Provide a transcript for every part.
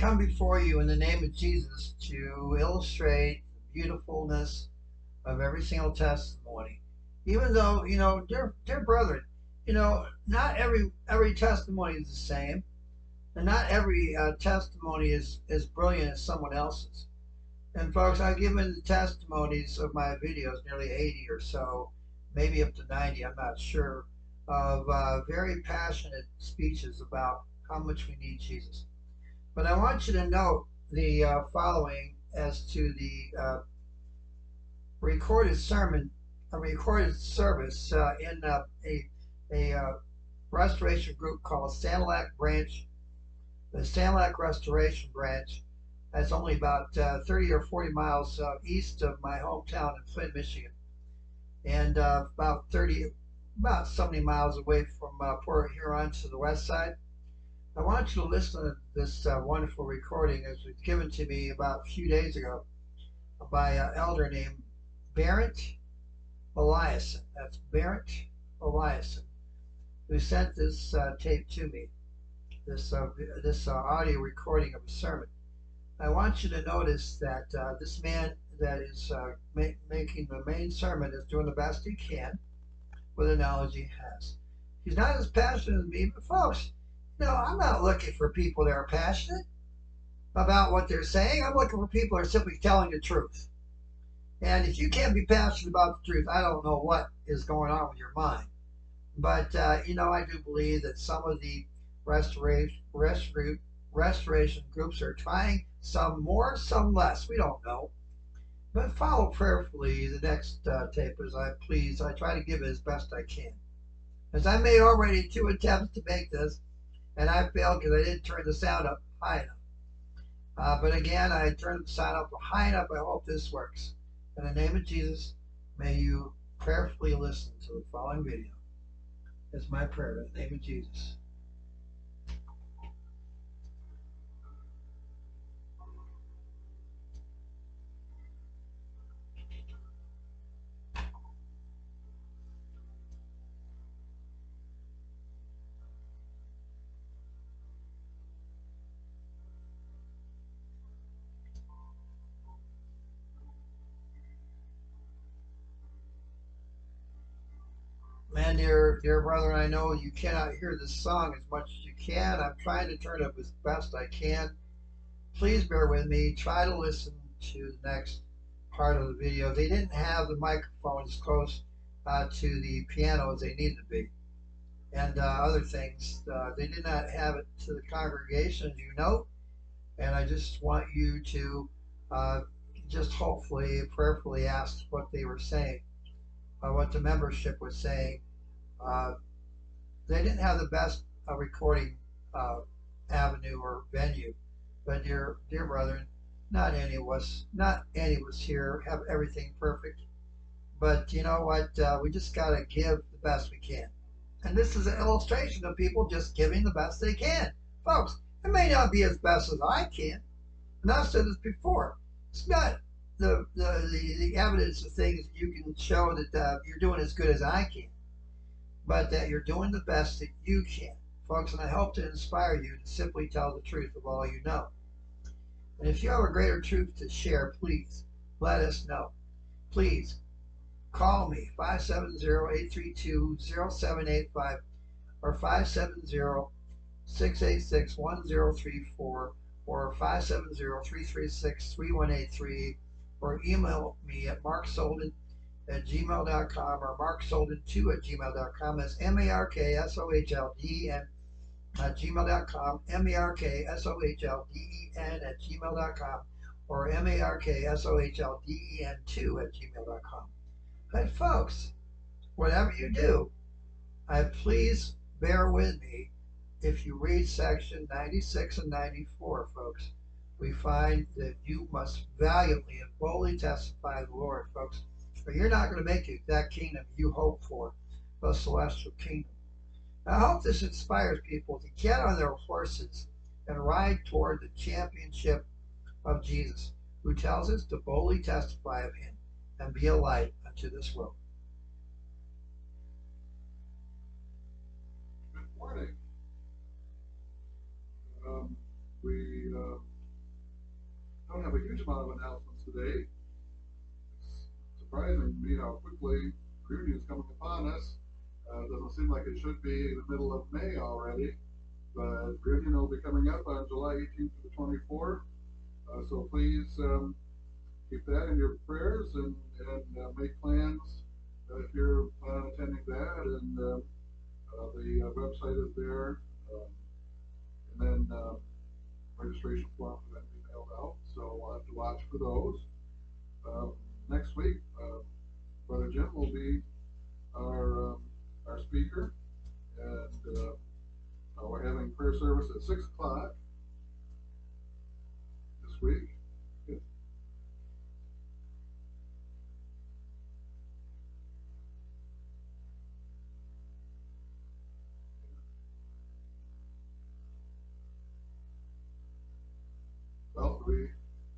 come before you in the name of Jesus to illustrate the beautifulness of every single testimony. Even though, dear brethren, not every testimony is the same, and not every testimony is brilliant as someone else's. And folks, I've given the testimonies of my videos, nearly 80 or so, maybe up to 90, I'm not sure, of very passionate speeches about how much we need Jesus. But I want you to note the following as to the recorded sermon, a recorded service in a restoration group called Sanilac Branch, the Sanilac Restoration Branch. That's only about 30 or 40 miles east of my hometown in Flint, Michigan, and about 70 miles away from Port Huron to the west side. I want you to listen to this wonderful recording as was given to me about a few days ago by an elder named Barent Eliason. That's Barent Eliason, who sent this tape to me, this audio recording of a sermon. I want you to notice that this man that is making the main sermon is doing the best he can with the knowledge he has. He's not as passionate as me, but folks, I'm not looking for people that are passionate about what they're saying. I'm looking for people that are simply telling the truth. And if you can't be passionate about the truth, I don't know what is going on with your mind. But, I do believe that some of the restoration groups are trying, some more, some less. We don't know. But follow prayerfully the next tape as I try to give it as best I can. As I made already 2 attempts to make this, and I failed because I didn't turn the sound up high enough. But again, I turned the sound up high enough. I hope this works. In the name of Jesus, may you prayerfully listen to the following video. It's my prayer in the name of Jesus. Man, dear brother, I know you cannot hear this song as much as you can. I'm trying to turn it up as best I can. Please bear with me. Try to listen to the next part of the video. They didn't have the microphones close to the piano as they needed to be, and other things. They did not have it to the congregation, as you know. And I just want you to just hopefully, prayerfully ask what they were saying, what the membership was saying. They didn't have the best recording avenue or venue, but dear brethren, not any of us here have everything perfect. But you know what? We just got to give the best we can. And this is an illustration of people just giving the best they can. Folks, it may not be as best as I can. And I've said this before. It's not the evidence of things you can show that you're doing as good as I can, but that you're doing the best that you can, folks. And I hope to inspire you to simply tell the truth of all you know. And if you have a greater truth to share, please let us know. Please call me, 570-832-0785 or 570-686-1034 or 570-336-3183, or email me at marksolden@gmail.com or marksolden2@gmail.com. That's MARKSOHLDEN at gmail.com, MARKSOHLDEN@gmail.com, or MARKSOHLDEN2@gmail.com. But folks, whatever you do, please bear with me. If you read section 96 and 94, folks, we find that you must valiantly and boldly testify the Lord, folks, or you're not going to make it that kingdom you hope for, the celestial kingdom. I hope this inspires people to get on their horses and ride toward the championship of Jesus, who tells us to boldly testify of him and be a light unto this world. Good morning. We have a huge amount of announcements today. It's surprising to me how quickly reunion is coming upon us. It doesn't seem like it should be in the middle of May already, but reunion will be coming up on July 18th to the 24th. So please keep that in your prayers and make plans if you're planning on attending that. And the website is there. And then registration forms will then be mailed out. So we'll have to watch for those. Next week, Brother Jim will be our speaker, and we're having prayer service at 6 o'clock this week. Well,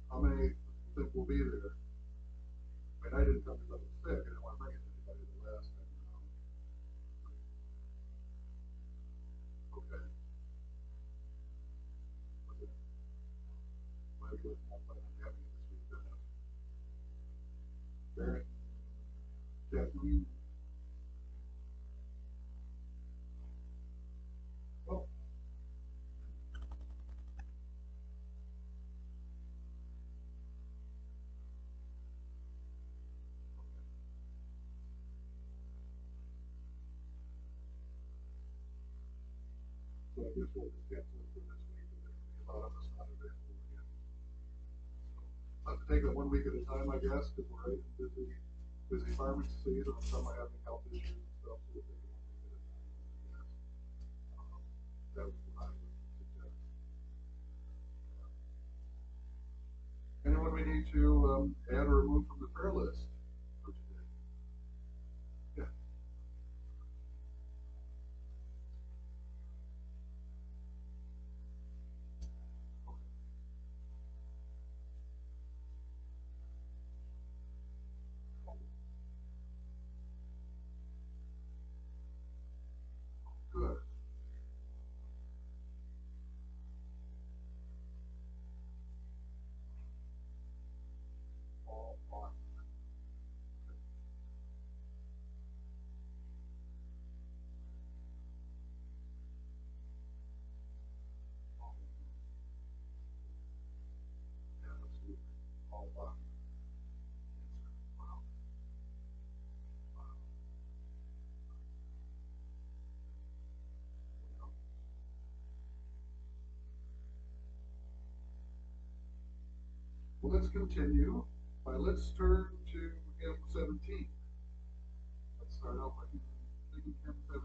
how many think we'll be there? I mean, I didn't come because I was sick. I didn't want to bring it to anybody the last time around. Okay. Okay. Maybe we'll plan on having it this week then. Barent, Kathleen. Oh. So I guess we'll just cancel it for this week, and there will be a lot of us not available again. So I'll have to take it 1 week at a time, I guess, because we're right in busy farming season, and some are having health issues and stuff, so we'll take it 1 week at a time, I guess. That was what I would suggest. Anyone we need to add or remove from the prayer list for today? Yeah. Okay. Good. All on. Yeah, absolutely. All on. Wow. Wow. Well, let's continue. Let's turn to hymn 17. Let's start off by singing hymn 17.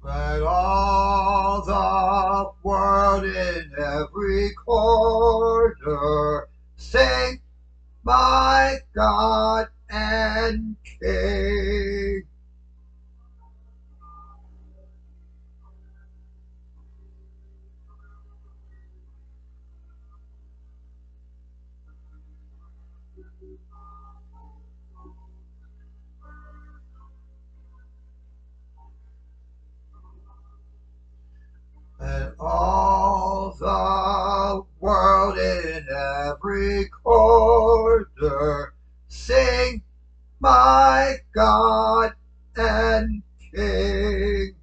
Let all the world in every corner sing, my God and King. And all the world in every corner sing, my God and King.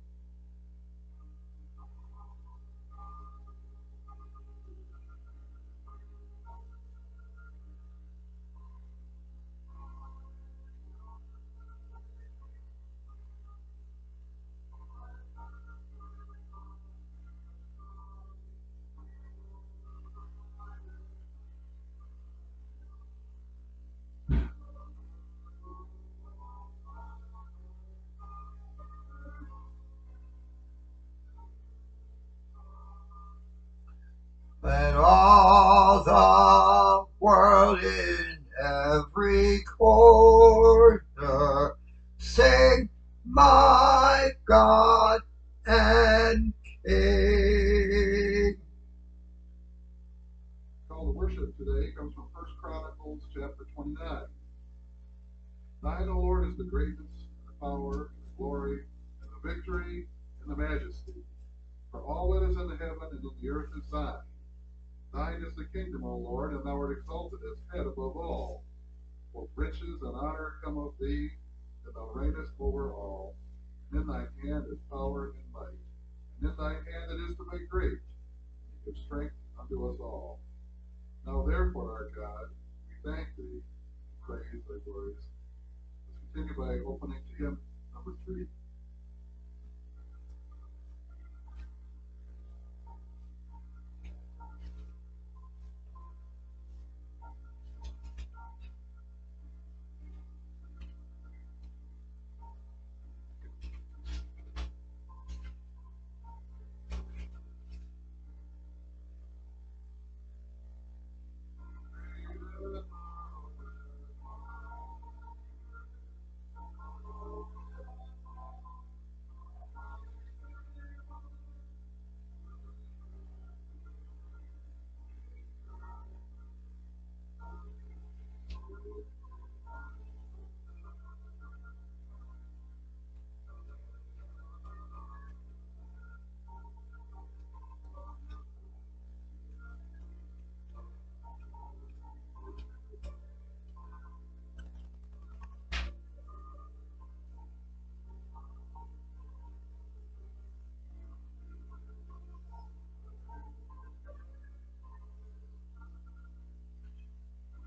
And all the world in every corner sing, my God and King. Call to worship today comes from heaven and in the earth is thine. Thine is the kingdom, O Lord, and thou art exalted as head above all. For riches and honor come of thee, and thou reignest over all. And in thine hand is power and might, and in thine hand it is to make great, and to give strength unto us all. Now therefore, our God, we thank thee, and praise thy glorious. Let's continue by opening to hymn number 3.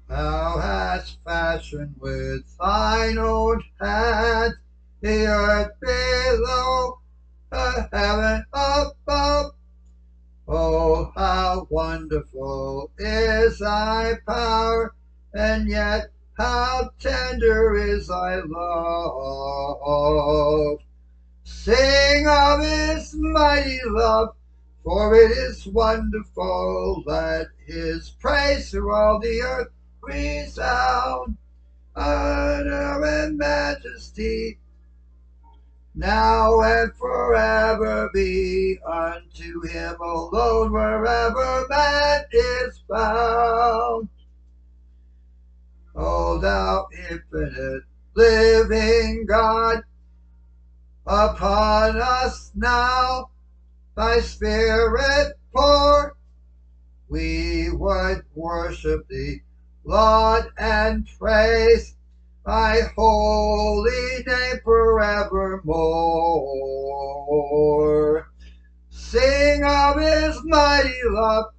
Thou hast fashioned with thine own hands the earth below, the heaven above. Oh, how wonderful is thy power, and yet how tender is thy love. Sing of his mighty love, for it is wonderful. Let his praise through all the earth resound. Honor and majesty now and forever be unto him alone, wherever man is found. O thou infinite living God, upon us now thy spirit pour. We would worship thee, laud and praise thy holy name forevermore. Sing of his mighty love,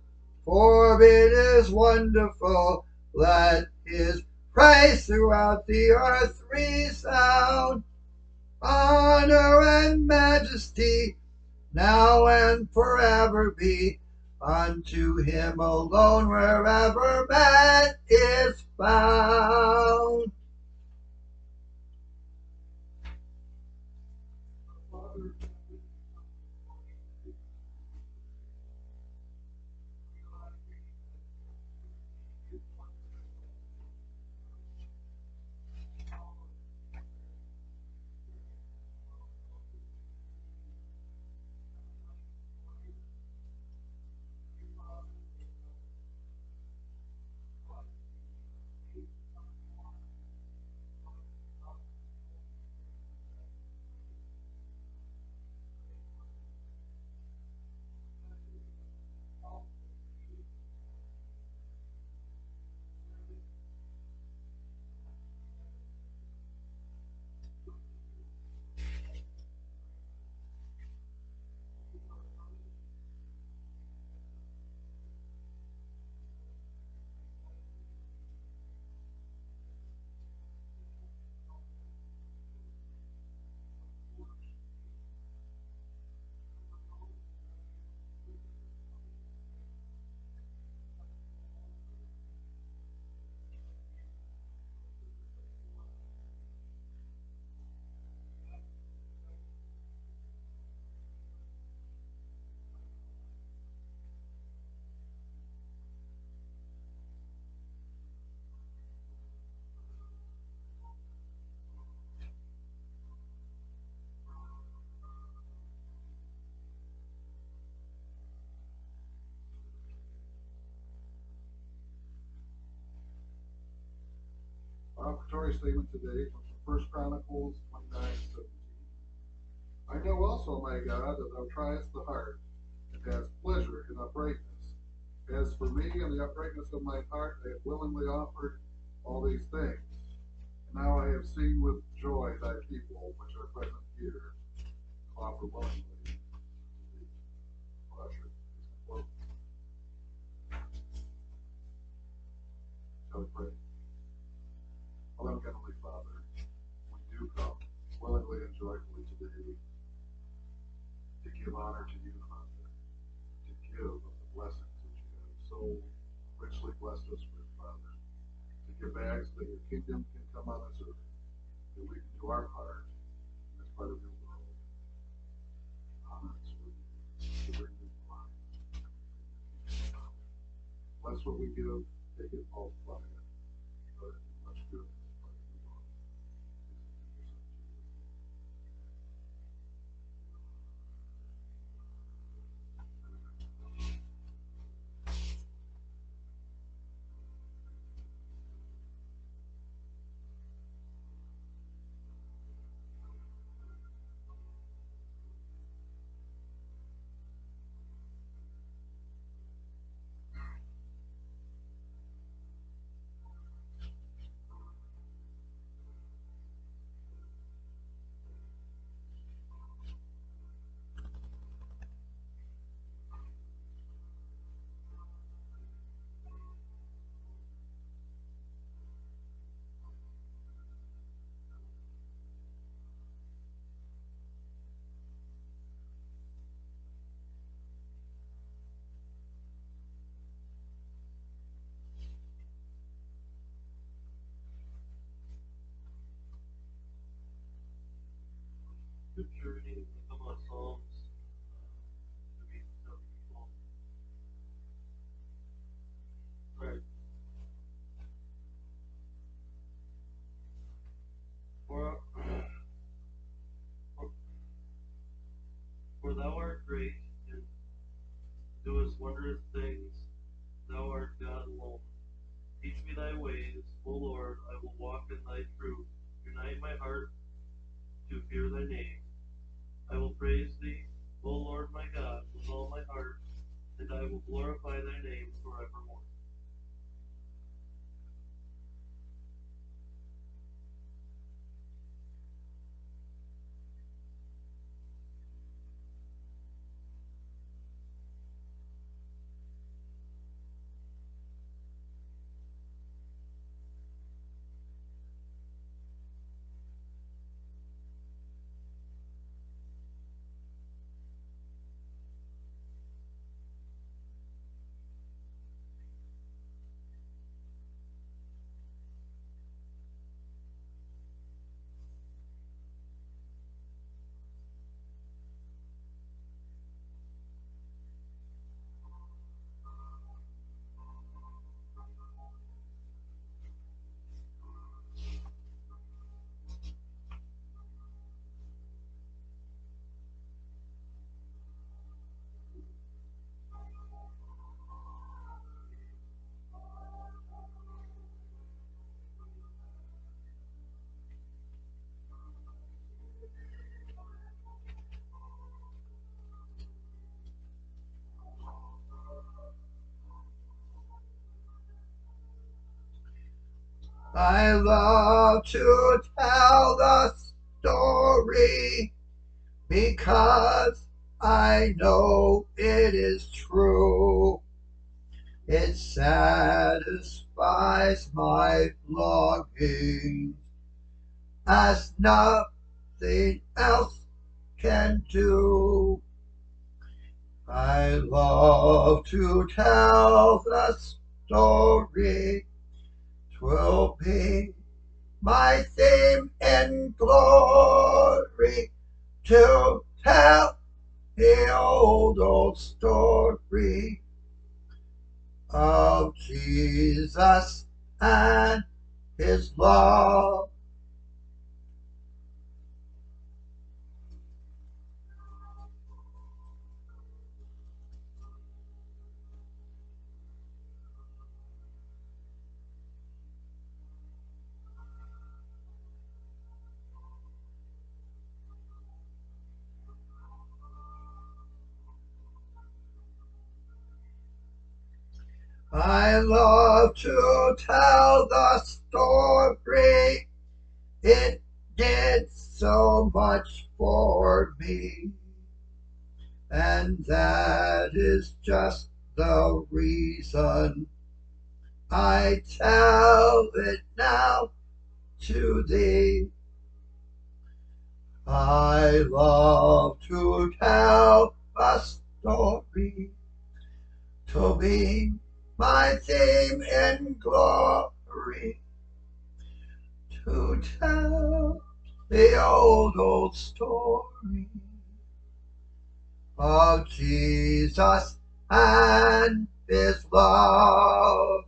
for it is wonderful. Let his praise throughout the earth resound. Honor and majesty now and forever be unto him alone, wherever man is found. Our offertory statement today comes from 1 Chronicles 29:17. I know also, my God, that thou triest the heart, and hast pleasure for me and the uprightness of my heart, I have willingly offered all these things. And now I have seen with joy thy people which are present here, offer willingly to thee. Usher, please shall we pray? O loving Heavenly Father, we do come willingly and joyfully today to give honor to you, Father, to give of the blessings which you have so richly blessed us with, Father, to give back so that your kingdom can come on this earth, that we can do our part in this part of your world. Honor us with you, to bring you glory. Bless what we give, take it, multiply it, but it much good in this part of the world. Scripture reading a couple of Psalms to be some people. Right. For, for, for thou art great and doest wondrous things. Thou art God alone. Teach me thy ways, O Lord. I will walk in thy truth. Unite my heart to fear thy name. I will praise thee, O Lord my God, with all my heart, and I will glorify thy name forevermore. I love to tell the story because I know it is true. It satisfies my longings as nothing else can do. I love to tell the story. 'Twill be my theme in glory to tell the old story of Jesus and his love. I love to tell the story. It did so much for me. And that is just the reason I tell it now to thee. I love to tell a story, to be my theme in glory, to tell the old story of Jesus and his love.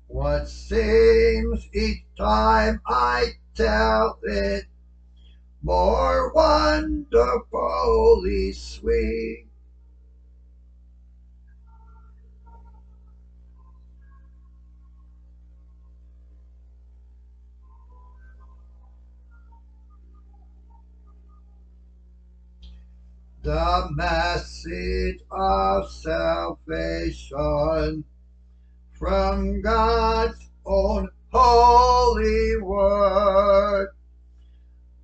What seems each time I tell it more wonderfully sweet, the message of salvation from God's own holy word.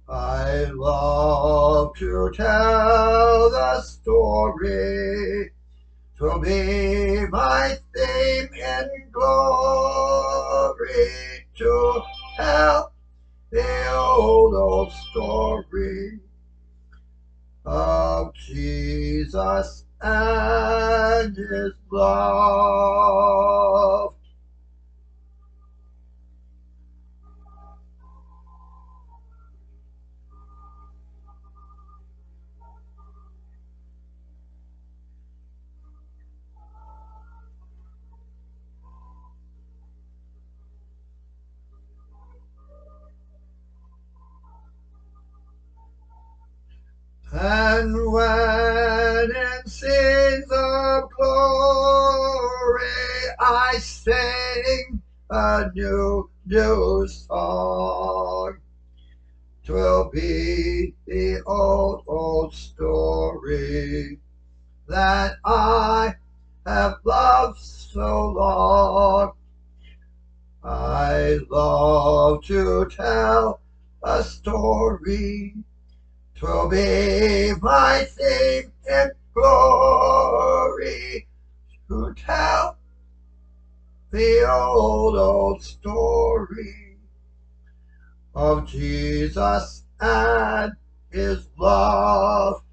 I love to tell the story, to be my theme in glory, to tell the old story of Jesus and his love. And when in scenes of glory I sing a new song, 'twill be the old story that I have loved so long. I love to tell a story, 'twill be my theme in glory, to tell the old story of Jesus and his love.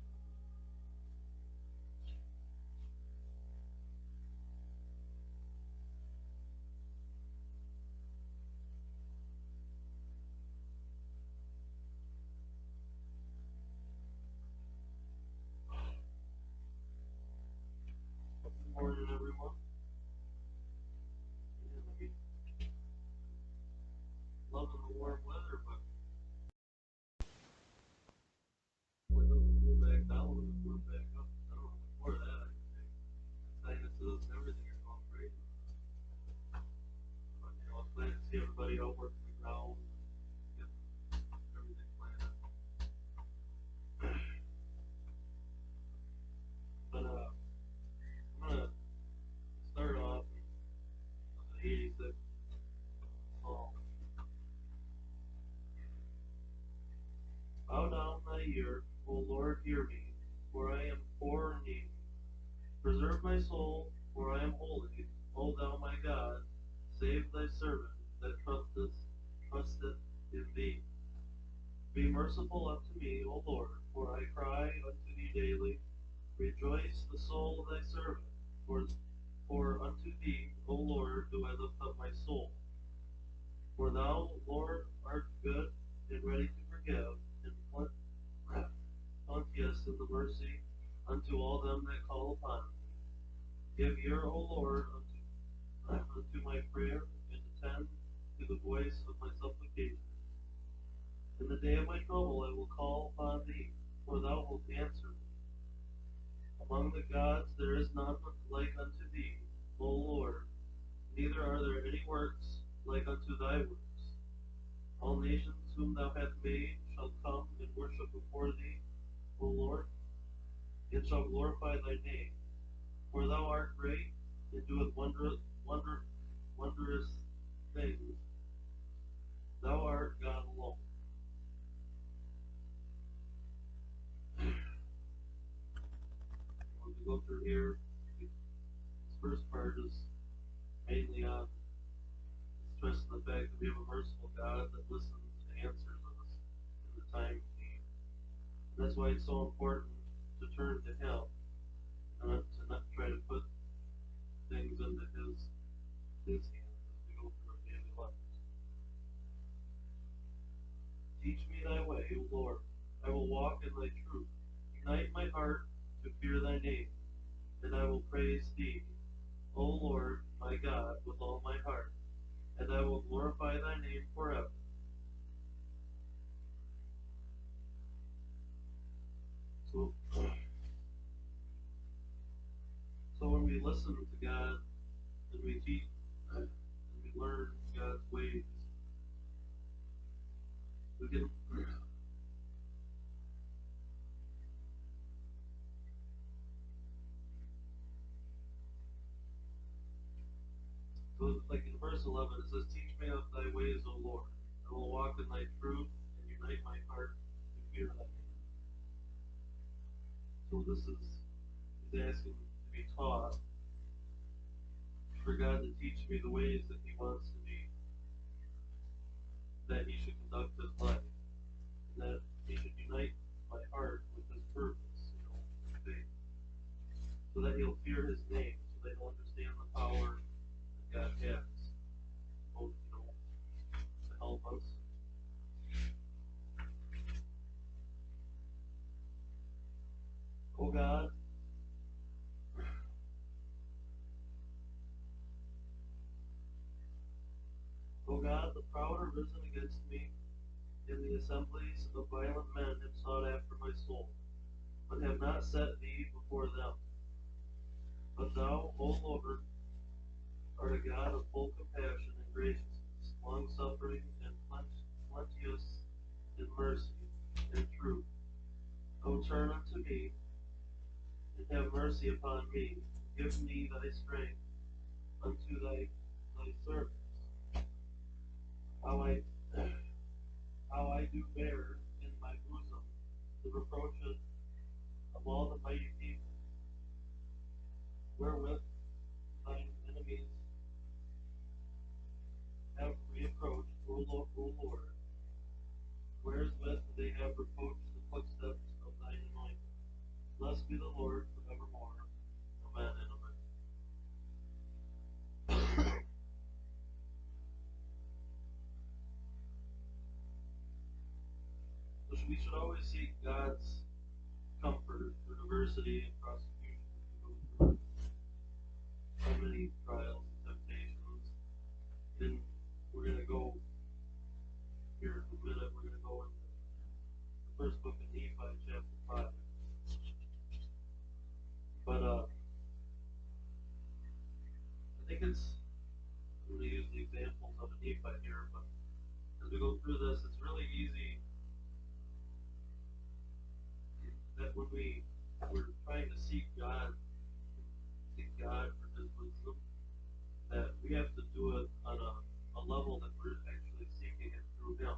Good morning, everyone. Yeah, I mean, loving the warm weather, but it doesn't cool back down and warm back up. I don't know, before that, I think sinuses and everything are going crazy. But, I was glad to see everybody out working the ground, get everything planted. But, I'm gonna start off with the 86 Psalm. Bow down thy ear, O Lord, hear me, for I am poor and needy. Preserve my soul, for I am holy. O thou my God, save thy servant that trusteth in thee. Be merciful unto me, O Lord, for I cry unto thee daily. Rejoice the soul of thy servant, for unto thee, O Lord, do I lift up my soul. For thou, Lord, art good and ready to forgive, and plenteous in the mercy unto all them that call upon thee. Give ear, O Lord, unto my prayer, and attend to the voice of my supplication. In the day of my trouble I will call upon thee, for thou wilt answer me. Among the gods there is none like unto thee, O Lord, neither are there any works like unto thy works. All nations whom thou hast made shall come and worship before thee, O Lord, and shall glorify thy name. For thou art great, and doeth wondrous things. Thou art God alone. When we go through here, this first part is mainly on stressing the fact that we have a merciful God that listens and answers us in the time of need. And that's why it's so important to turn to Him and to not try to put things into His hands as we go through our daily lives. Teach me thy way, O Lord. I will walk in thy truth. Unite my heart to fear thy name, and I will praise thee, O Lord, my God, with all my heart, and I will glorify thy name forever. So when we listen to God and we teach and we learn God's ways, we can so like in verse 11 it says, teach me of thy ways, O Lord. I will walk in thy truth and unite my heart to fear thy name. So this is he's asking to be taught, for God to teach me the ways that he wants to be, that he should conduct his life, and that he should unite my heart with his purpose, his faith, so that he'll fear his name, so that he'll understand the power that God has, both, to help us. Oh God, the proud are risen against me, and the assemblies of violent men have sought after my soul, but have not set thee before them. But thou, O Lord, art a God of full compassion and graciousness, long-suffering and plenteous in mercy and truth. O turn unto me, and have mercy upon me, and give me thy strength unto thy servants. How I do bear in my bosom the reproaches of all the mighty people, wherewith thine enemies have reapproached, O Lord, wherewith they have reproached the footsteps of thine anointed. Blessed be the Lord forevermore. Amen and amen. So we should always seek God's comfort through adversity and prosecution as we go through so many trials and temptations. Then we're going to go here in a minute, we're going to go into the first book of Nephi, chapter 5. But I think I'm going to use the examples of a Nephi here, but as we go through this, it's really easy that when we're trying to seek God for his wisdom, that we have to do it on a level that we're actually seeking it through him.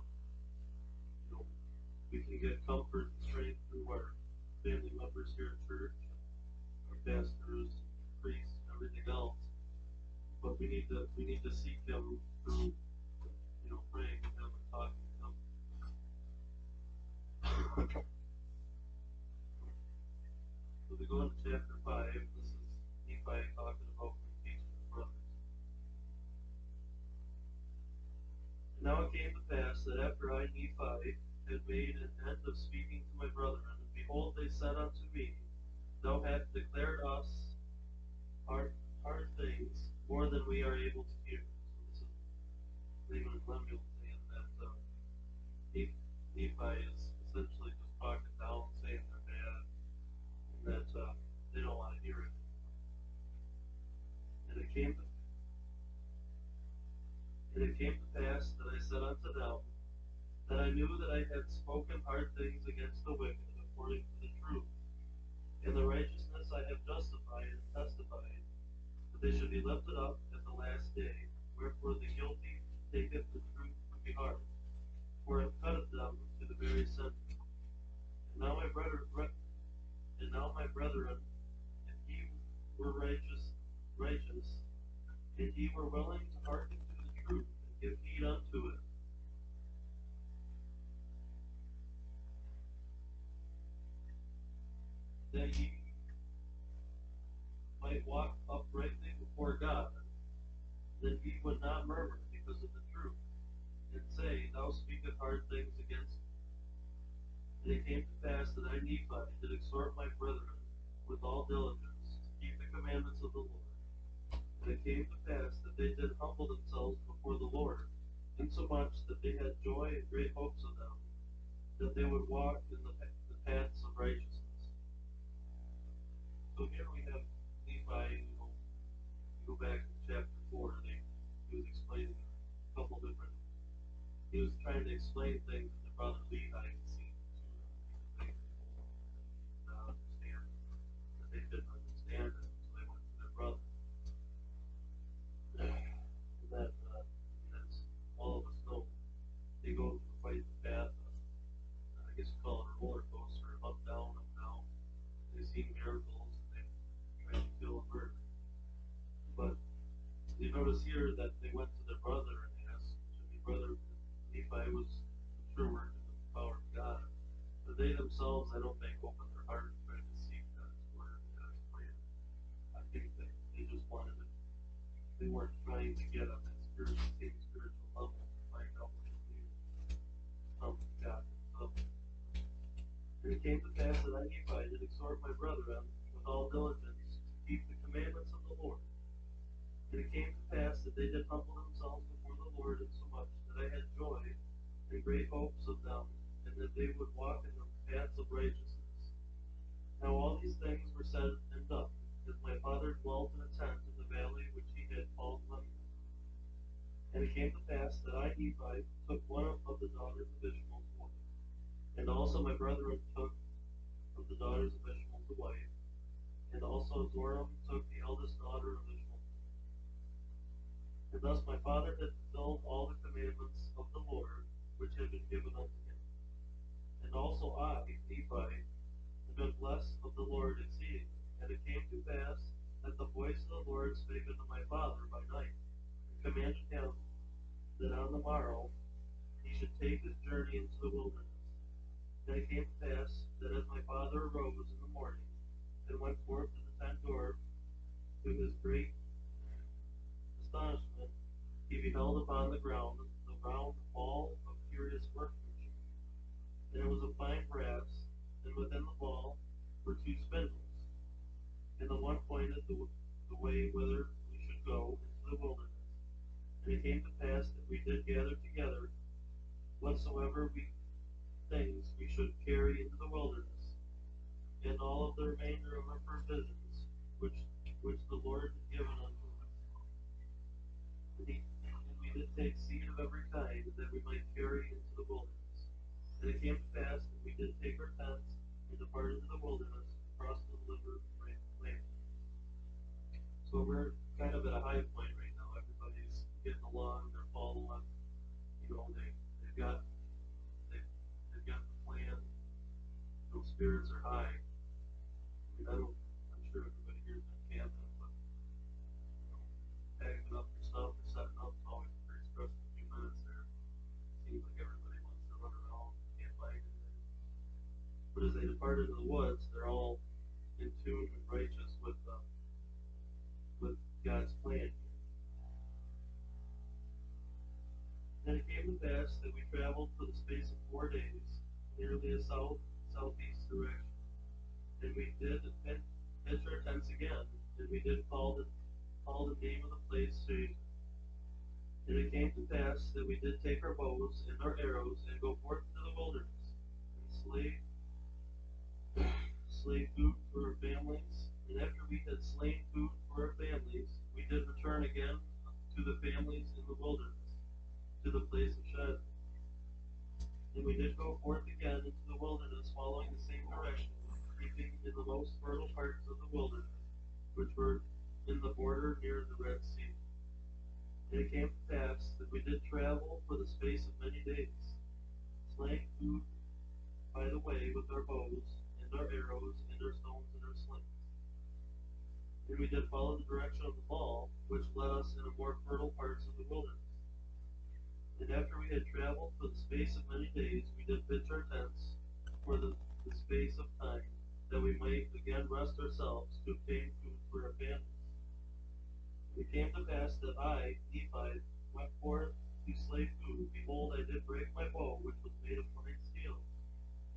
We can get comfort and strength through our family members here at church, our pastors, priests, and everything else. But we need to seek him through, praying to him and talking to him. So we go into chapter 5. This is Nephi talking about when he teaches his brothers. And now it came to pass that after I, Nephi, had made an end of speaking to my brethren, and behold, they said unto me, Thou hast declared us hard things more than we are able to hear. So this is Laman and Lemuel saying that Nephi is essentially just talking down, saying they're bad, and that they don't want to hear it. And And it came to pass that I said unto them, that I knew that I had spoken hard things against the wicked according to the truth. In the righteousness I have justified and testified that they should be lifted up at the last day. Wherefore the guilty taketh the truth to heart, for it cutteth them to the very center. And now my brethren, if ye were righteous, and ye were willing to hearken to the truth and give heed unto it, that ye might walk uprightly before God, that ye would not murmur because of the truth, and say, Thou speakest hard things against me. And it came to pass that I, Nephi, did exhort my brethren with all diligence to keep the commandments of the Lord. And it came to pass that they did humble themselves before the Lord, insomuch that they had joy and great hopes of them, that they would walk in the paths of righteousness. So here we have Nephi, you go back to chapter 4, he was explaining a couple different, he was trying to explain things that the brother Levi had seen to them, because they did not understand it, that they didn't understand it, so they went to their brother. And that, as all of us know, they go through quite the path of, I guess you call it a roller coaster, up, down, up, down. They see miracles, and they try to kill a murder. But you notice here that they went to their brother and asked, brother Nephi was sure working with the power of God. But they themselves, I don't think, opened their heart and tried to seek God's word and God's plan. I think that they just wanted it. They weren't trying to get on that same spiritual level to find out what it needed from God himself. And it came to pass that I, Nephi, did exhort my brethren with all diligence to keep the commandments of the Lord. And it came to pass that they did humble themselves before the Lord insomuch that I had joy and great hopes of them, and that they would walk in the paths of righteousness. Now all these things were said and done, as my father dwelt in a tent in the valley which he had called Lebanon. And it came to pass that I, Nephi, took one of the daughters of Ishmael's wife, and also my brethren took of the daughters of Ishmael to wife, and also Zoram took the eldest daughter of Ishmael. And thus my father had fulfilled all the commandments of the Lord which had been given unto him. And also I, Nephi, had been blessed of the Lord exceedingly. And it came to pass that the voice of the Lord spake unto my father by night, and commanded him that on the morrow he should take his journey into the wilderness. And it came to pass that as my father arose in the morning, and went forth to the tent door, to his great astonishment, he beheld upon the ground the round ball of curious workmanship. And it was of fine brass, and within the ball were two spindles, and the one pointed the way whither we should go into the wilderness. And it came to pass that we did gather together whatsoever things we should carry into the wilderness, and all of the remainder of our provisions, which the Lord had given unto us. And we did take seed of every kind, that we might carry into the wilderness. And it came to pass that we did take our tents, and departed into the wilderness, and crossed the river land. So we're kind of at a high point right now. Everybody's getting along, they're following. They've got the plan. Those spirits are high. I'm sure everybody here's been camping, but packing up your stuff or setting up is always a pretty stressful few minutes there. Seems like everybody wants to run around, can't find anything. But as they depart into the woods, they're all in tune and righteous with God's plan. And it came to pass that we traveled for the space of 4 days, nearly a southeast direction. And we did pitch our tents again, and we did call the name of the place Presided. And it came to pass that we did take our bows and our arrows, and go forth into the wilderness, and slay food for our families. And after we had slain food for our families, we did return again to the families in the wilderness. to the place of Shed. And we did go forth again into the wilderness, following the same direction, keeping in the most fertile parts of the wilderness, which were in the border near the Red Sea. And it came to pass that we did travel for the space of many days, slaying food by the way with our bows, and our arrows, and our stones, and our slings. And we did follow the direction of the ball, which led us into more fertile parts of the wilderness. And after we had traveled for the space of many days, we did pitch our tents for the space of time, that we might again rest ourselves to obtain food for our families. And it came to pass that I, Nephi, went forth to slay food. Behold, I did break my bow, which was made of fine steel.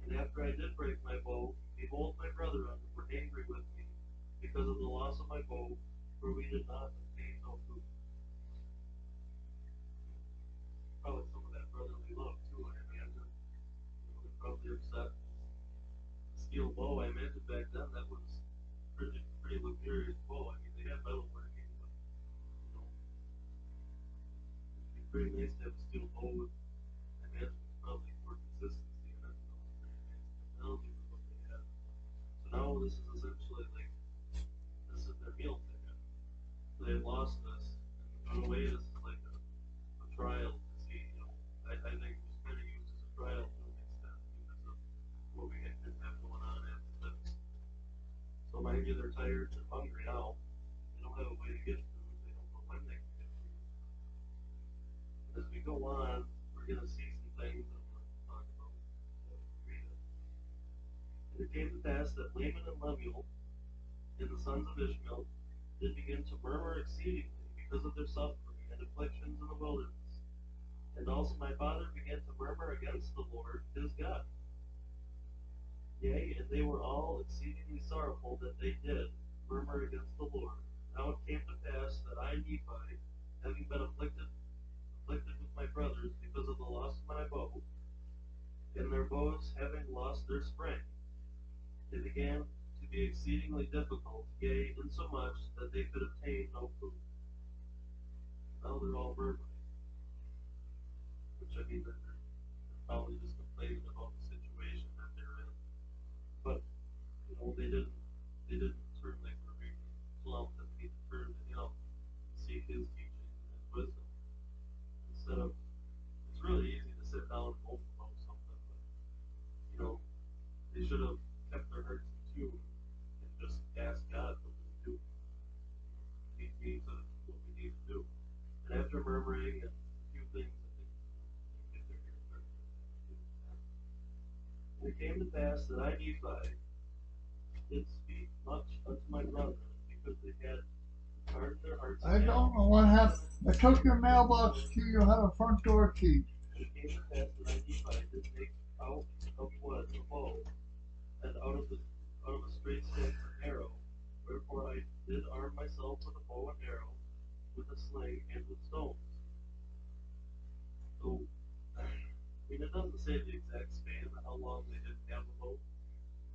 And after I did break my bow, behold, my brethren were angry with me because of the loss of my bow, for we did not obtain no food. Probably some of that brotherly love too, I imagine. They're probably upset. The steel bow, I imagine back then that was pretty luxurious bow. I mean, they had metalworking, but it'd be pretty nice to have a steel bow with. I imagine it's probably more consistency in it. Pretty nice technology with what they had. So now this is essentially like this is their meal ticket. So they lost this, and in a way, this is like a trial. I think it was kind of used as a trial to an extent because of what we didn't have going on after this. So mind you, they're tired, they're hungry now. They don't have a way to get food. They don't know when they can get food. And as we go on, we're going to see some things that we're going to talk about. Read it. And it came to pass that Laman and Lemuel and the sons of Ishmael did begin to murmur exceedingly because of their suffering and afflictions in the wilderness. And also my father began to murmur against the Lord his God. Yea, and they were all exceedingly sorrowful that they did murmur against the Lord. Now it came to pass that I, Nephi, having been afflicted with my brothers because of the loss of my bow, and their bows having lost their spring, it began to be exceedingly difficult, yea, insomuch that they could obtain no food. Now they're all murmuring. Which I mean, they're probably just complaining about the situation that they're in. But they didn't turn like the reading plumb that they turned to him and seek his teaching and wisdom. Instead of, it's really easy to sit down and mope about something, but they should have kept their hearts in tune and just asked God what to do. Lead me to what we need to do. And after murmuring and a few things, and it came to pass that I, Nephi, did speak much unto my brethren, because they had hardened their hearts. I don't know what happened. I took your mailbox key. You'll have a front door key. And it came to pass that I, Nephi, did make out of wood a bow, and out of a straight stick an arrow. Wherefore I did arm myself with a bow and arrow, with a sling, and with stones. So it doesn't say the exact span of how long they didn't have a boat,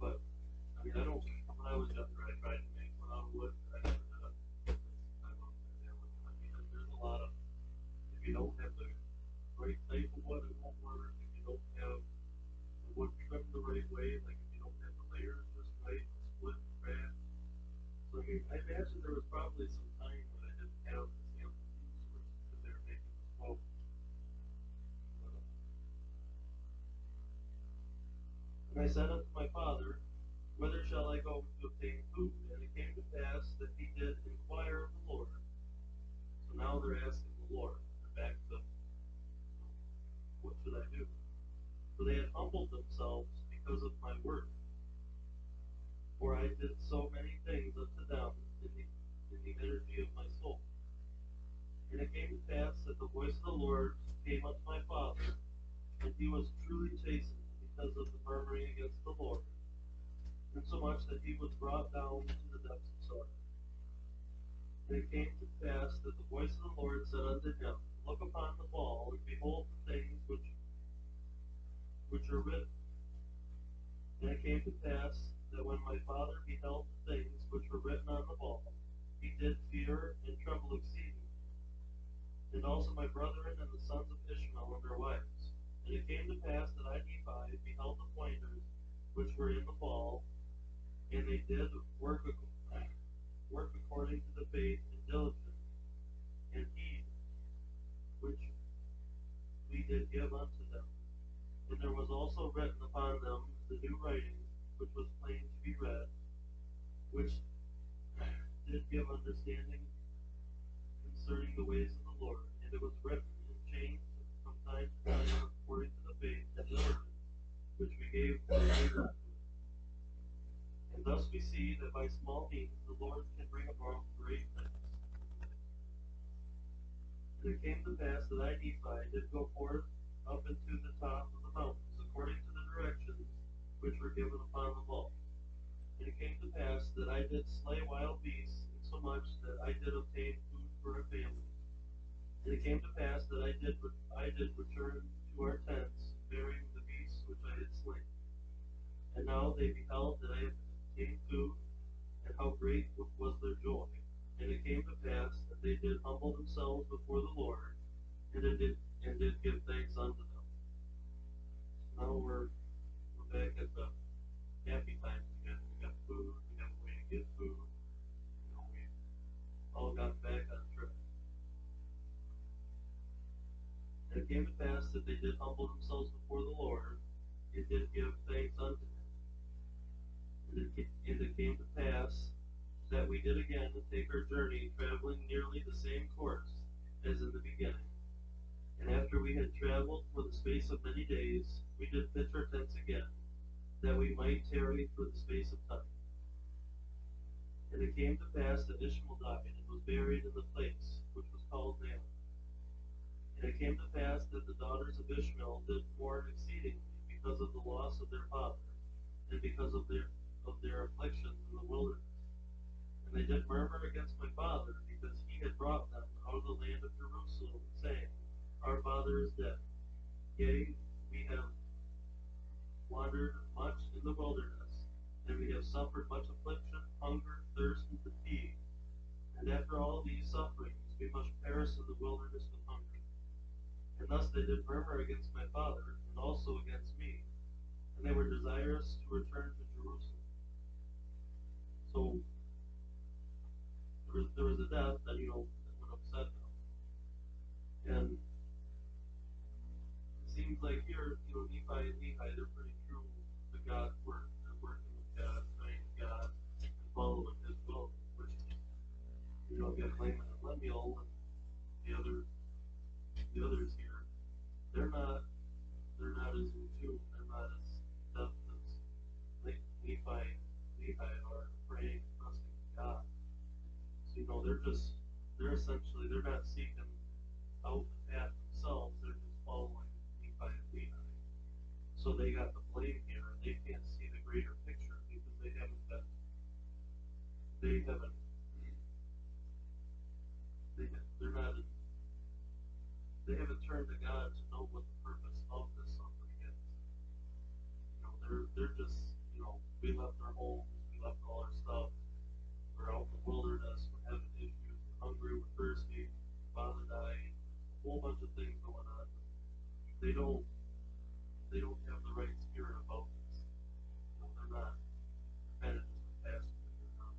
but when I was younger, I tried to make one out of wood, but I never did it. I love that. There's a lot of, if you don't have the right type of wood, it won't work. If you don't have the wood trimmed the right way, like if you don't have the layers just right, the split and crack. So I imagine there was probably some time when I didn't have the sample resources because they were making this boat. And I said unto my father, whither shall I go to obtain food? And it came to pass that he did inquire of the Lord. So now they're asking the Lord. They're back to, what should I do? For they had humbled themselves because of my word. For I did so many things unto them in the energy of my soul. And it came to pass that the voice of the Lord came unto my father, and he was truly chastened because of the murmuring against the Lord, insomuch that he was brought down to the depths of sorrow. And it came to pass that the voice of the Lord said unto him, Look upon the wall, and behold the things which are written. And it came to pass that when my father beheld the things which were written on the wall, he did fear and tremble exceedingly. And and also my brethren and the sons of Ishmael and their wives. And it came to pass that I, Nephi, beheld the pointers which were in the wall, and they did work according to the faith and diligence and heed which we did give unto them. And there was also written upon them the new writing, which was plain to be read, which did give understanding concerning the ways of the Lord. And it was written and changed from time to time according to the faith and diligence which we gave to the. And thus we see that by small means the Lord can bring about great things. And it came to pass that I, Nephi, did go forth up into the top of the mountains, according to the directions which were given upon the wall. And it came to pass that I did slay wild beasts, insomuch that I did obtain food for a family. And it came to pass that I did return to our tents, bearing the beasts which I had slain. And now they beheld that I had obtained food, and how great was their joy. And it came to pass that they did humble themselves before the Lord, and did give thanks unto them. Now we're back at the happy times again. We got food, we got a way to get food. We all got back on track. And it came to pass that they did humble themselves before the Lord, and did give thanks unto him. And it came to pass that we did again take our journey, traveling nearly the same course as in the beginning. And after we had traveled for the space of many days, we did pitch our tents again, that we might tarry for the space of time. And it came to pass that Ishmael died, and was buried in the place which was called Sanilac. And it came to pass that the daughters of Ishmael did mourn exceedingly because of the loss of their father, and because of their afflictions in the wilderness. And they did murmur against my father, because he had brought them out of the land of Jerusalem, saying, Our father is dead. Yea, we have wandered much in the wilderness, and we have suffered much affliction, hunger, thirst, and fatigue. And after all these sufferings, we must perish in the wilderness with hunger. And thus they did murmur against my father, and also against me, and they were desirous to return to Jerusalem. So there was a death that would upset them. And it seems like here, Nephi and Lehi, they're pretty true to God's word. They're working with God, praying to God, and following his will, which you get Laman and Lemuel and the others here, they're not as in tune, they're not as depth as Nephi and Lehi are praying and trusting God. So they're not seeking out the path themselves, they're just following Nephi and Lehi. So they got the blame here, and they can't see the greater picture because they haven't turned to God to know what the purpose of this suffering is. They're just, we left our homes, we left all our stuff, we're out in the wilderness, we're having issues, we're hungry, we're thirsty, father died, a whole bunch of things going on. They don't have the right spirit about this. They're not kind of just a past figure now.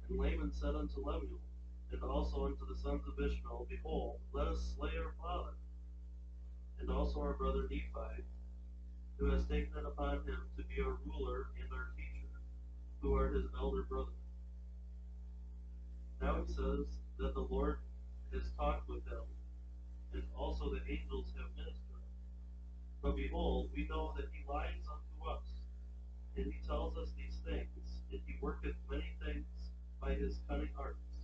And Laman said unto Lemuel, and also unto the sons of Ishmael, Behold, let us slay our father, and also our brother Nephi, who has taken it upon him to be our ruler and our teacher, who are his elder brother. Now he says that the Lord has talked with him, and also the angels have ministered. But behold, we know that he lies unto us, and he tells us these things, and he worketh many things by his cunning arts,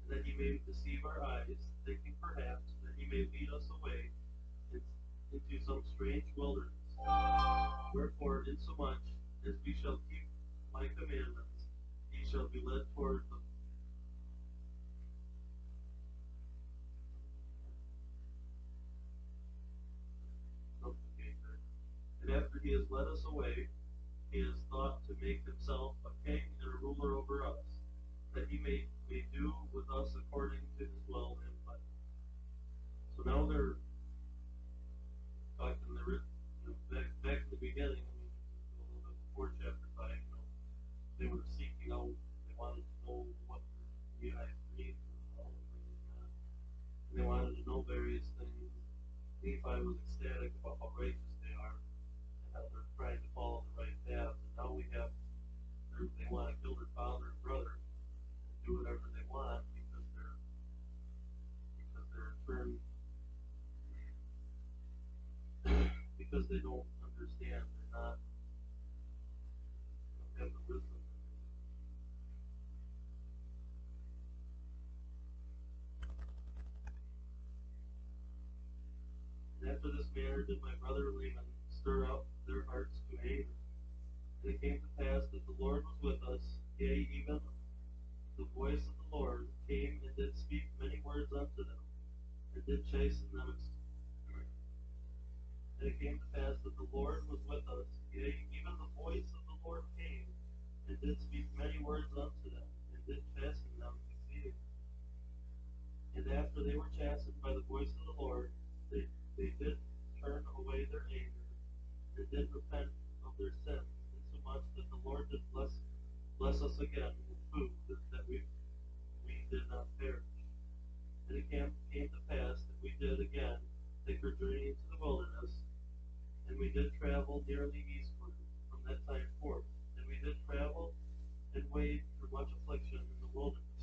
and that he may deceive our eyes, thinking perhaps that he may lead us away into some strange wilderness. Wherefore, insomuch as we shall keep my commandments, ye shall be led toward the and after he has led us away, he has thought to make himself a king and a ruler over us. he may do with us according to his will and plan. So now they're talking back to the beginning. I mean, a little bit before chapter 5, they were seeking out, they wanted to know what the guys read and all of that. And they wanted to know various things. Nephi was ecstatic about how righteous they are and how they're trying to follow the right path. And now they want to kill their father and brother and do whatever they want because they're turned because they don't understand. They're not they don't have the wisdom. And after this manner did my brother Laman stir up their hearts to anger. And it came to pass that the Lord was with us, yea, even the voice of the Lord came and did speak many words unto them, and did chasten them. And it came to pass that the Lord was with us, yea, even the voice of the Lord came and did speak many words unto them, and did chasten them exceedingly. And after they were chastened by the voice of the Lord, they did turn away their anger, and did repent of their sins, insomuch that the Lord did bless us again with food, that we did not perish. And it came to pass that we did again take our journey into the wilderness, and we did travel nearly eastward from that time forth. And we did travel and wade through much affliction in the wilderness.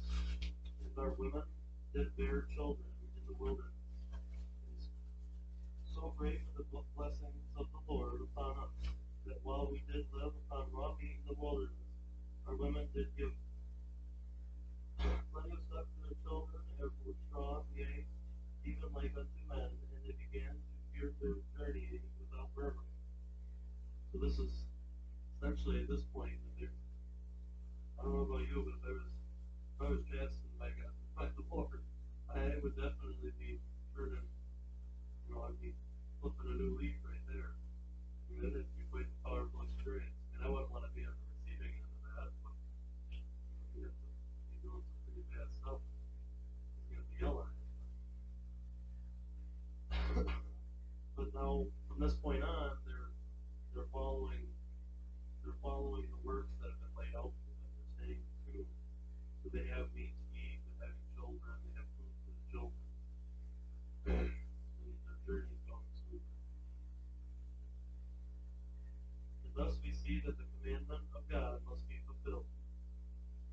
And our women did bear children in the wilderness. And so great were the blessings of the Lord upon us, that while we did live upon raw meat in the wilderness, our women did give plenty of stuff to their children, and were strong, yea, even like unto men, and they began to fear their journeying without murmuring. So this is essentially at this point that they're, I don't know about you, but if I was chastened by God, by the Lord, I would definitely be turning, I'd be flipping a new leaf right there. I mean, it'd be quite a powerful experience. And I wouldn't want to be on the receiving end of that, but you have to be doing some pretty bad stuff. He's going to be yelling at you. But now, from this point on, they're following the works that have been laid out for them. They're staying true. So they have meat to eat, they're having children, they have food for the children. And their journey is going smoothly. And thus we see that the commandment of God must be fulfilled.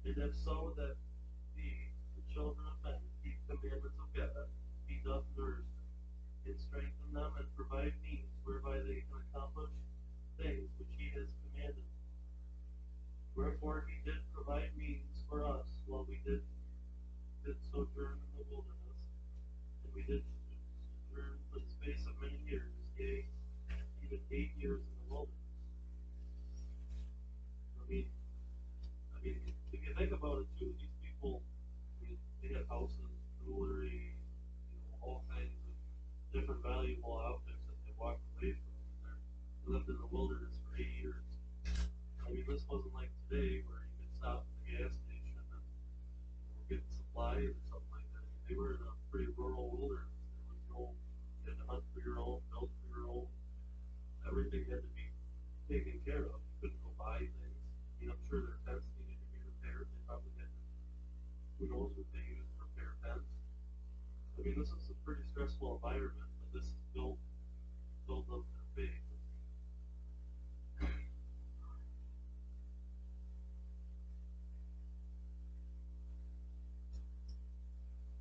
And if so, that the children of men keep commandments of God, he doth nourish them, and strengthen them, and provide means whereby they can accomplish things which he has commanded. Wherefore he did provide means for us while we did sojourn in the wilderness, and we did sojourn for the space of many years, yea, even 8 years in the wilderness. I mean, if you think about it too, these people, they had houses, jewelry, all kinds of different valuable objects that they walked away from. They lived in the wilderness for 8 years. I mean, this wasn't like today where you could stop at the gas station and get supplies or something like that. I mean, they were in a pretty rural wilderness. There was no, you had to hunt for your own, build for your own. Everything had to be taken care of. You couldn't go buy things. I mean, I'm sure their tents needed to be repaired. They probably had to, who knows what they used to repair tents. I mean, this is a pretty stressful environment, but this is built up their faith.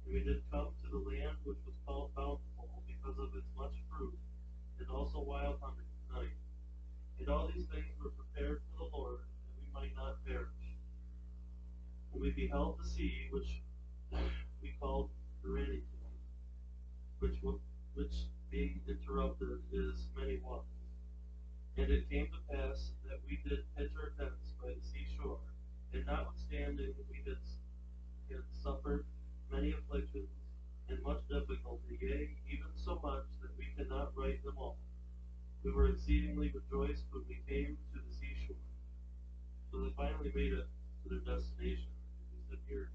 And we did come to the land which was called Bountiful because of its much fruit, and also wild honey. And all these things were prepared for the Lord, that we might not perish. And we beheld the sea, which we called Presided, which being interrupted is many waters. And it came to pass that we did pitch our tents by the seashore, and notwithstanding we had suffered many afflictions and much difficulty, yea, even so much that we cannot write them all. We were exceedingly rejoiced when we came to the seashore. So they finally made it to their destination. We sit here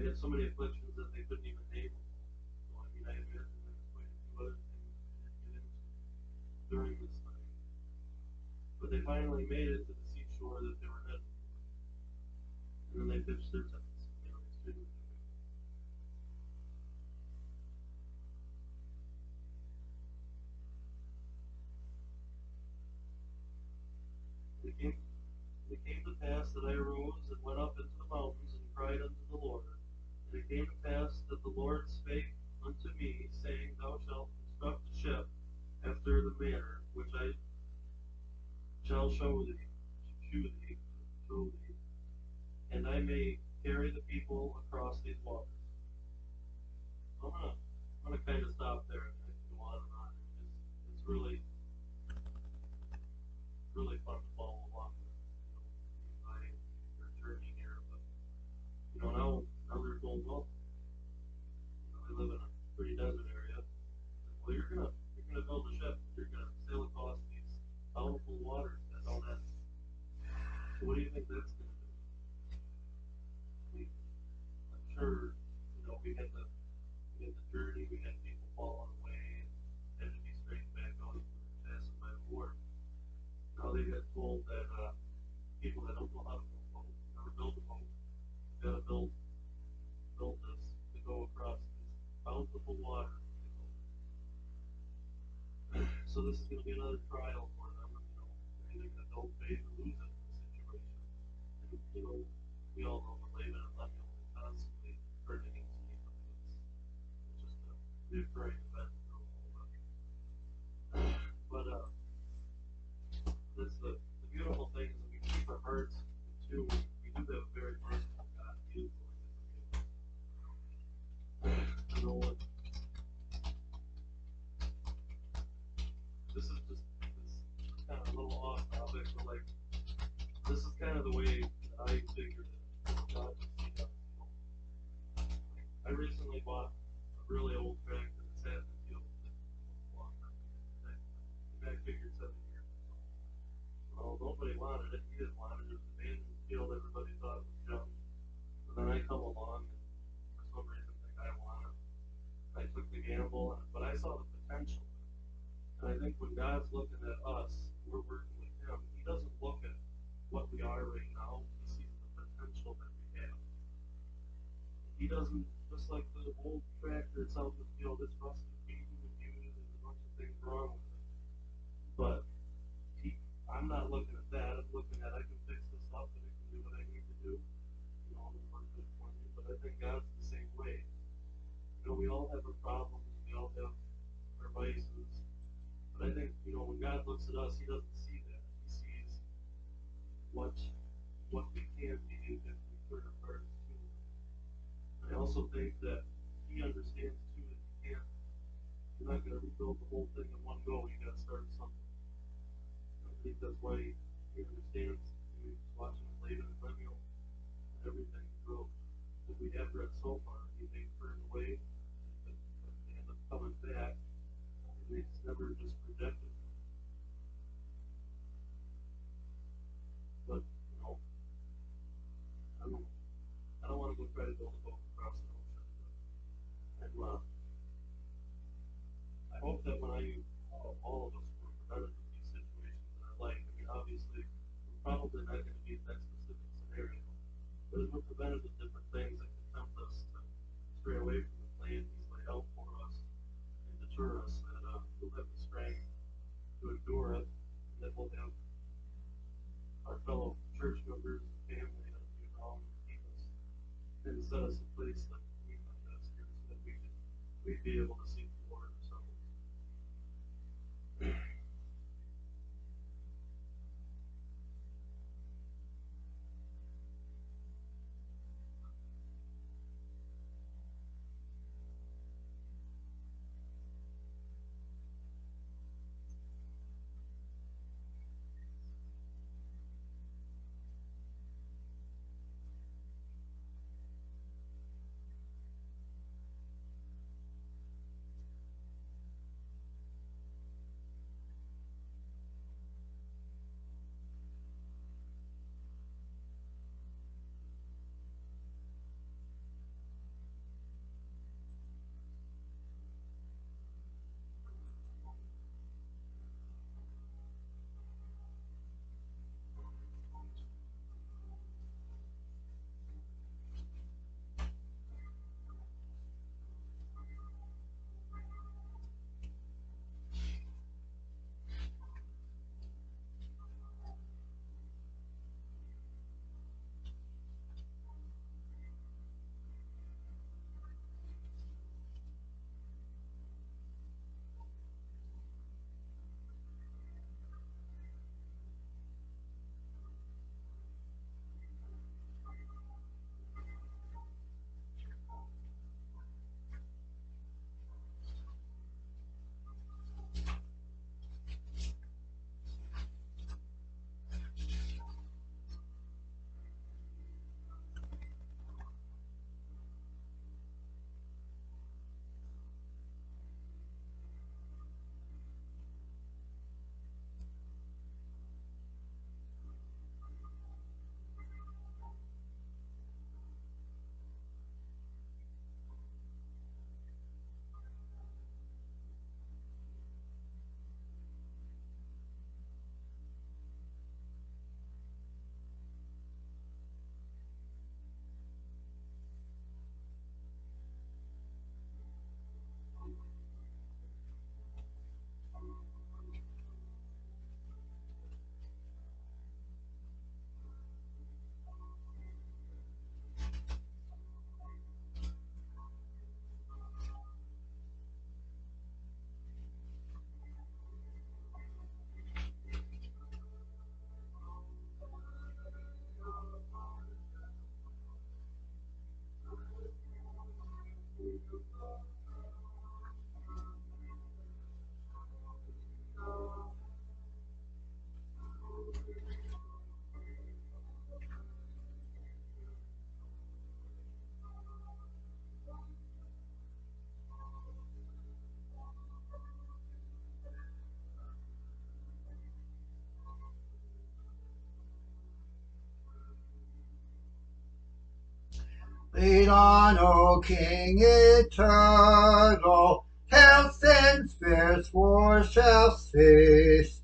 had so many afflictions that they couldn't even name them all. So, I mean, I imagine there's quite a few other things that we didn't get into during this time. But they finally made it to the seashore that they were headed for. And then they pitched their tents. You know, extremely joyful. It came to pass that I arose and went up into the mountains and cried unto the Lord. And it came to pass that the Lord spake unto me, saying, Thou shalt construct a ship after the manner which I shall show thee, and I may carry the people across these waters. I'm gonna kind of stop there and I can go on and on. It's really fun to follow along with, my journey here. But now they're told, well, I live in a pretty desert area. Well, you're gonna build a ship. You're gonna sail across these powerful waters that don't end. So what do you think that's gonna do? I mean, I'm sure we had the journey. We had people falling away and had to be straightened back out and passing by the Lord. Now they get told that people that don't know how to build a boat, never build a boat, you gotta build this to go across these bountiful waters. So this is going to be another trial for them. They're either going to build faith or lose it in this situation. And we all know that Laban and Lemuel are constantly turning against people. It's just a reoccurring event through all of it. But that's the beautiful thing is that we keep our hearts in tune. We do have a very merciful God. He is willing to forgive us. This is just kind of a little off topic, but like this is kind of the way that I figured it. God would see us. I recently bought a really old tractor that's had the field longer. The guy figured 7 years. Well, nobody wanted it. He didn't want it. It was abandoned field. Everybody thought it was junk. And then I come along and for some reason think I want it. I took the gamble, but I saw the potential. And I think when God's looking at us, we're working with Him, He doesn't look at what we are right now. He sees the potential that we have. He doesn't, just like the old tractor itself in the field, it's rusty, beaten, and used, there's a bunch of things wrong with it. But I'm not looking at that. I'm looking at I can fix this up and it can do what I need to do. It'll work good for me. But I think God's the same way. We all have our problems. We all have our vices. But I think, when God looks at us, He doesn't see that. He sees what we can be if we turn our hearts to Him. And I also think that He understands too that you're not going to rebuild the whole thing in one go. You got to start something. I think that's why He understands. He was watching Laban and Lemuel and everything grow. What we have read so far, He may turn away, but they end up coming back. He's never just rejected them. But, I don't want to go try to build a boat across the ocean. And I hope that when all of us were prevented from these situations in our life, obviously, we're probably not going to be in that specific scenario. But as we're prevented with different things that can tempt us to stray away from the plan He's laid out for us and deter us, that we'll have the strength to endure it, and that we'll have our fellow church members and family that will be around and keep us and set us in place that we find best here so that we'd be able to seek the Lord ourselves. Lead on, O King eternal, health and fierce war shall cease,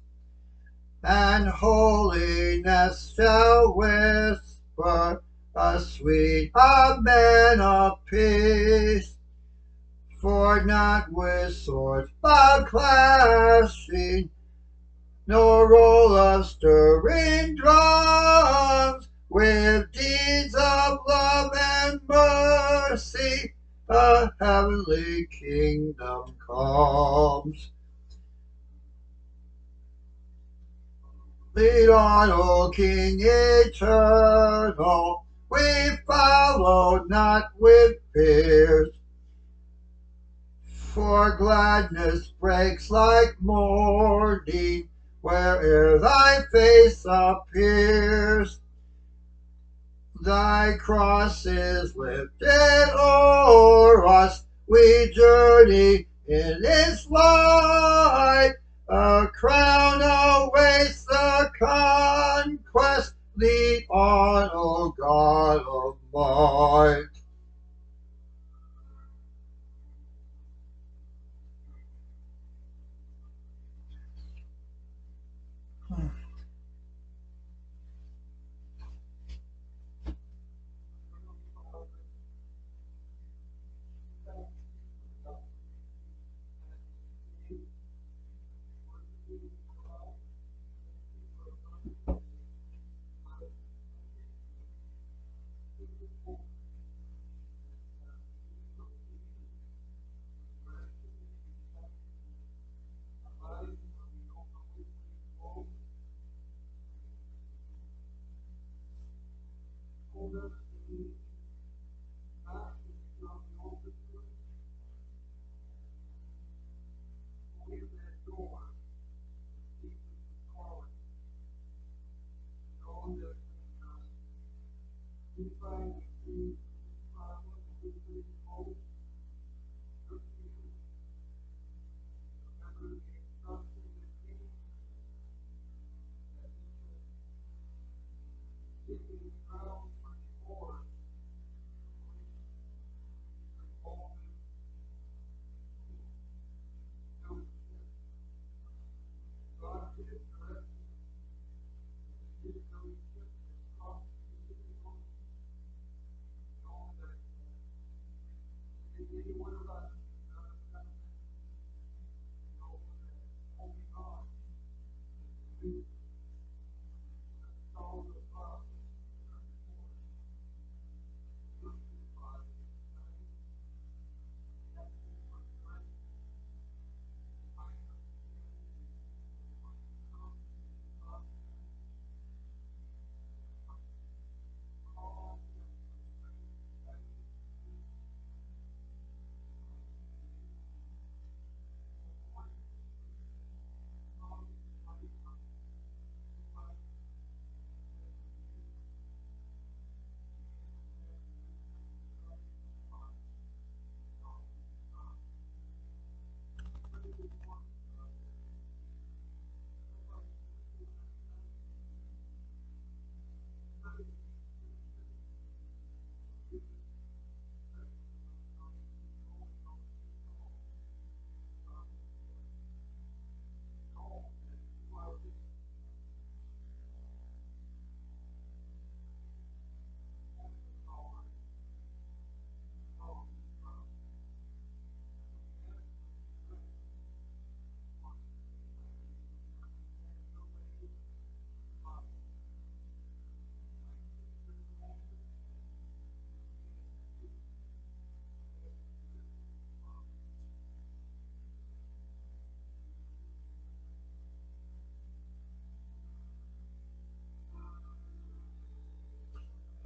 and holiness shall whisper a sweet amen of peace. For not with swords but clashing, nor roll of stirring drums, with deeds of love and mercy, a heavenly kingdom comes. Lead on, O King eternal, we follow not with fears, for gladness breaks like morning where'er thy face appears. Thy cross is lifted o'er us, we journey in its light. A crown awaits the conquest, lead on, O God of might.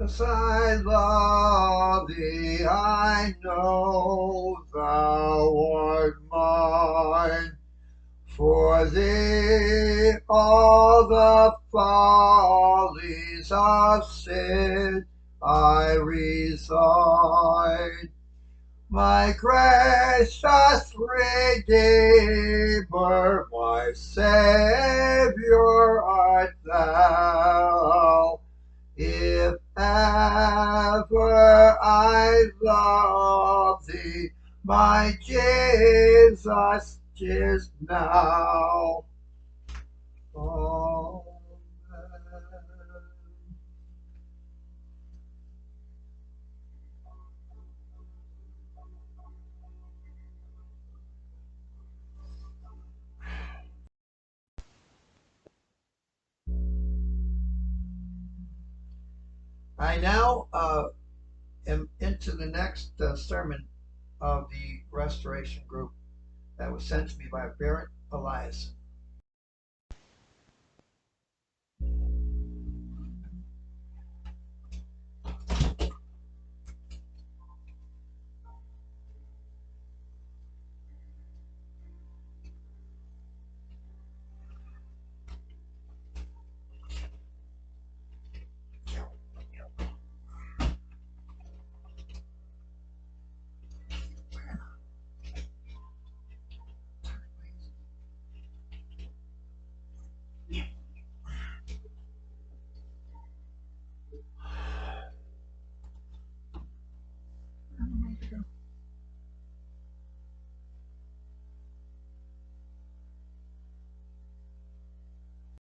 As I love thee, I know thou art mine. For thee all the follies of sin I resign. My gracious Redeemer, my Savior art thou. If ever I love thee, my Jesus, 'tis now. Amen. I now am into the next sermon of the restoration group that was sent to me by Barent Eliason.